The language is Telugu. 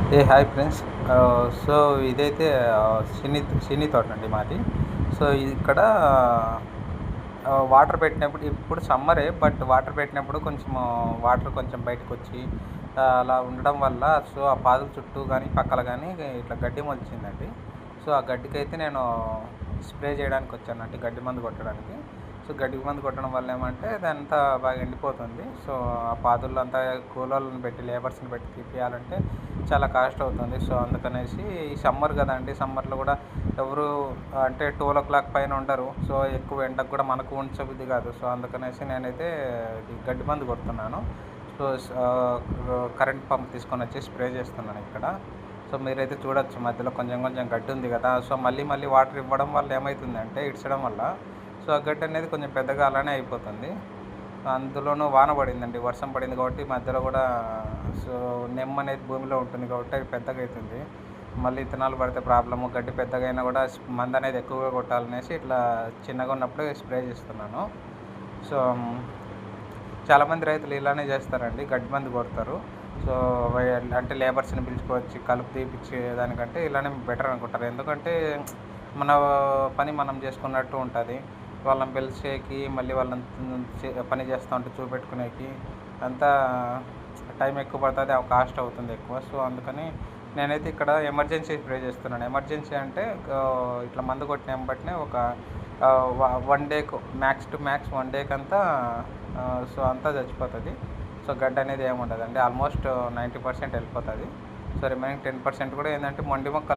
Hi friends. సో ఇదైతే సినీ తోటండి మాది. సో ఇక్కడ వాటర్ పెట్టినప్పుడు ఇప్పుడు సమ్మరే, బట్ వాటర్ పెట్టినప్పుడు వాటర్ కొంచెం బయటకొచ్చి అలా ఉండడం వల్ల సో ఆ పాదుల చుట్టూ కానీ పక్కల కానీ ఇట్లా గడ్డి మొలిచిందండి. సో ఆ గడ్డికైతే నేను స్ప్రే చేయడానికి వచ్చానండి, గడ్డి మందు కొట్టడానికి. సో గడ్డి మందు కొట్టడం వల్ల ఏమంటే అదంతా బాగా ఎండిపోతుంది. సో ఆ పాదుల్లో అంతా కూలోళ్ళని పెట్టి లేబర్స్ని పెట్టి తీపియాలంటే చాలా కాస్ట్ అవుతుంది. సో అందుకనేసి ఈ సమ్మర్ కదండి, సమ్మర్లో కూడా ఎవరు అంటే 12 పైన ఉండరు. సో ఎక్కువ ఎండకు కూడా మనకు ఉంచబుద్ధి కాదు. సో అందుకనేసి నేనైతే ఈ గడ్డి మందు కొడుతున్నాను. సో కరెంట్ పంప్ తీసుకొని వచ్చి స్ప్రే చేస్తున్నాను ఇక్కడ. సో మీరైతే చూడొచ్చు, మధ్యలో కొంచెం కొంచెం గడ్డి ఉంది కదా. సో మళ్ళీ మళ్ళీ వాటర్ ఇవ్వడం వల్ల ఏమవుతుందంటే ఇడ్చడం వల్ల సో ఆ గడ్డి అనేది కొంచెం పెద్దగా అలానే అయిపోతుంది. అందులోనూ వాన పడిందండి, వర్షం పడింది కాబట్టి మధ్యలో కూడా సో నెమ్మ అనేది భూమిలో ఉంటుంది కాబట్టి అది పెద్దగా అవుతుంది. మళ్ళీ ఇత్తనాలు పడితే ప్రాబ్లము, గడ్డి పెద్దగా అయినా కూడా మందు అనేది ఎక్కువగా కొట్టాలనేసి ఇట్లా చిన్నగా ఉన్నప్పుడు స్ప్రే చేస్తున్నాను. సో చాలామంది రైతులు ఇలానే చేస్తారండి, గడ్డి మందు కొడతారు. సో అంటే లేబర్స్ని పిలుచుకోవచ్చి కలుపు తీపిచ్చే దానికంటే ఇలానే బెటర్ అనుకుంటారు. ఎందుకంటే మన పని మనం చేసుకున్నట్టు ఉంటుంది. వాళ్ళని పిలిచేకి మళ్ళీ వాళ్ళని పని చేస్తూ ఉంటే చూపెట్టుకునేకి అంతా టైం ఎక్కువ పడుతుంది, ఆ కాస్ట్ అవుతుంది ఎక్కువ. సో అందుకని నేనైతే ఇక్కడ ఎమర్జెన్సీ స్ప్రే చేస్తున్నాను. ఎమర్జెన్సీ అంటే ఇట్లా మందు కొట్టిన వెంబటనే ఒక 1 డేకు మ్యాక్స్ టు మ్యాక్స్ 1 డేకి అంతా సో అంతా చచ్చిపోతుంది. సో గడ్డి అనేది ఏమి ఉండదండి, ఆల్మోస్ట్ 90% వెళ్ళిపోతుంది. సో రిమైనింగ్ 10% కూడా ఏంటంటే మొండి మొక్క